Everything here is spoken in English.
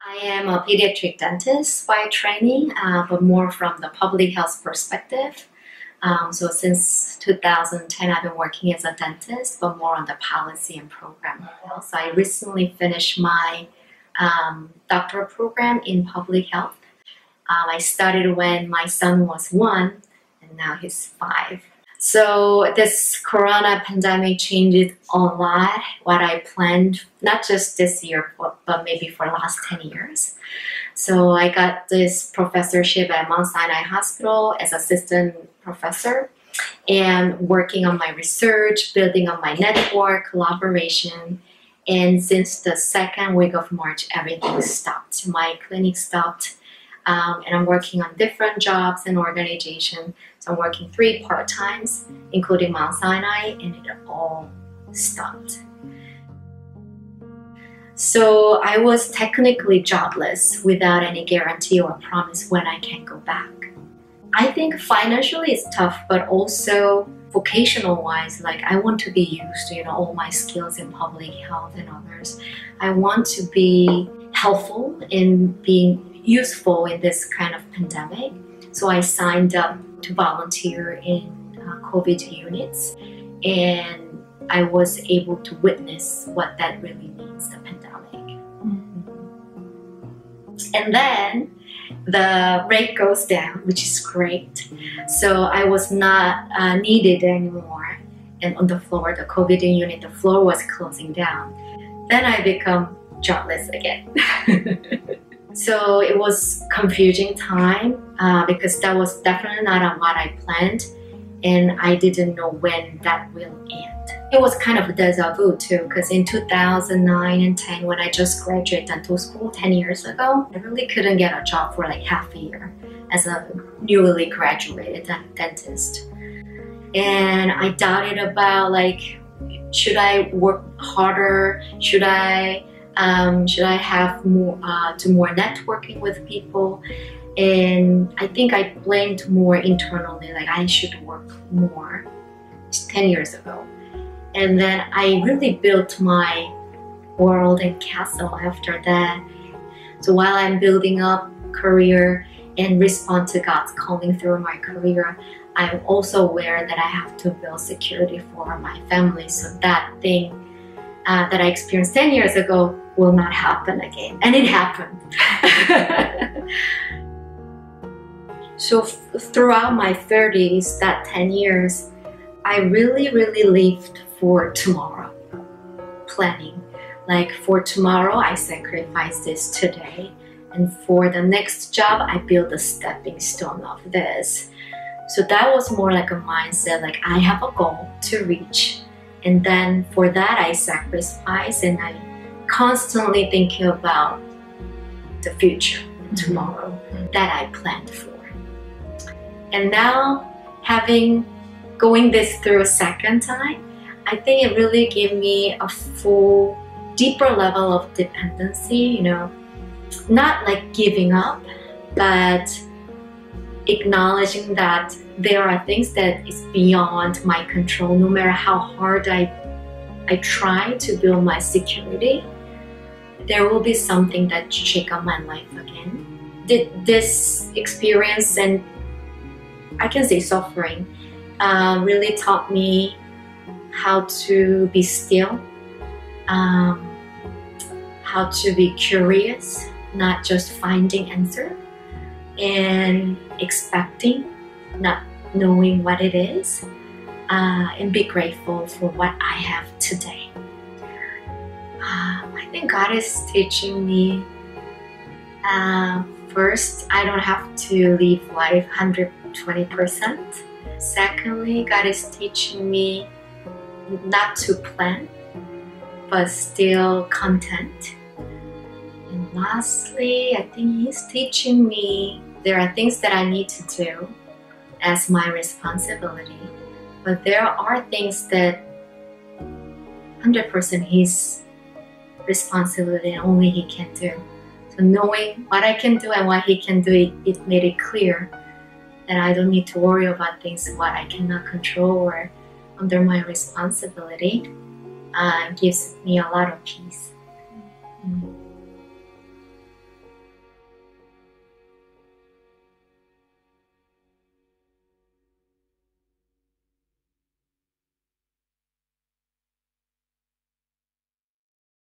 I am a pediatric dentist by training, but more from the public health perspective. So since 2010, I've been working as a dentist, but more on the policy and program level. So I recently finished my doctoral program in public health. I started when my son was 1, and now he's 5. So this corona pandemic changed a lot what I planned, not just this year, but maybe for the last 10 years. So I got this professorship at Mount Sinai Hospital as assistant professor and working on my research, building on my network, collaboration. And since the second week of March, everything stopped. My clinic stopped. And I'm working on different jobs and organizations. So I'm working 3 part-times, including Mount Sinai, and it all stopped. So I was technically jobless without any guarantee or promise when I can go back. I think financially it's tough, but also vocational-wise, like I want to be used to, all my skills in public health and others. I want to be helpful in being useful in this kind of pandemic. So I signed up to volunteer in COVID units, and I was able to witness what that really means, the pandemic. And then the rate goes down, which is great. So I was not needed anymore. And on the floor, the COVID unit, the floor was closing down. Then I become jobless again. So it was confusing time because that was definitely not what I planned, and I didn't know when that will end. It was kind of a deja vu too, because in 2009 and 10, when I just graduated dental school 10 years ago, I really couldn't get a job for like half a year as a newly graduated dentist. And I doubted about should I work harder? Should I have more do more networking with people? And I think I blamed more internally, like I should work more 10 years ago. And then I really built my world and castle after that. So while I'm building up career and respond to God's calling through my career, I'm also aware that I have to build security for my family, so that thing that I experienced 10 years ago will not happen again. And it happened. So throughout my 30s, that 10 years, I really lived for tomorrow, planning. Like for tomorrow, I sacrifice this today. And for the next job, I build a stepping stone of this. So that was more like a mindset, like I have a goal to reach. And then for that, I sacrifice, and I constantly thinking about the future, tomorrow, that I planned for. And now, going this through a second time, I think it really gave me a full, deeper level of dependency, not like giving up, but acknowledging that there are things that is beyond my control. No matter how hard I try to build my security, there will be something that shake up my life again. This experience, and I can say suffering, really taught me how to be still, how to be curious, not just finding answer, and expecting, not knowing what it is, and be grateful for what I have today. I think God is teaching me, first, I don't have to live life 120%. Secondly, God is teaching me not to plan, but still content. And lastly, I think He's teaching me there are things that I need to do as my responsibility, but there are things that 100% His responsibility and only He can do. So knowing what I can do and what He can do, it made it clear that I don't need to worry about things what I cannot control or under my responsibility. Gives me a lot of peace.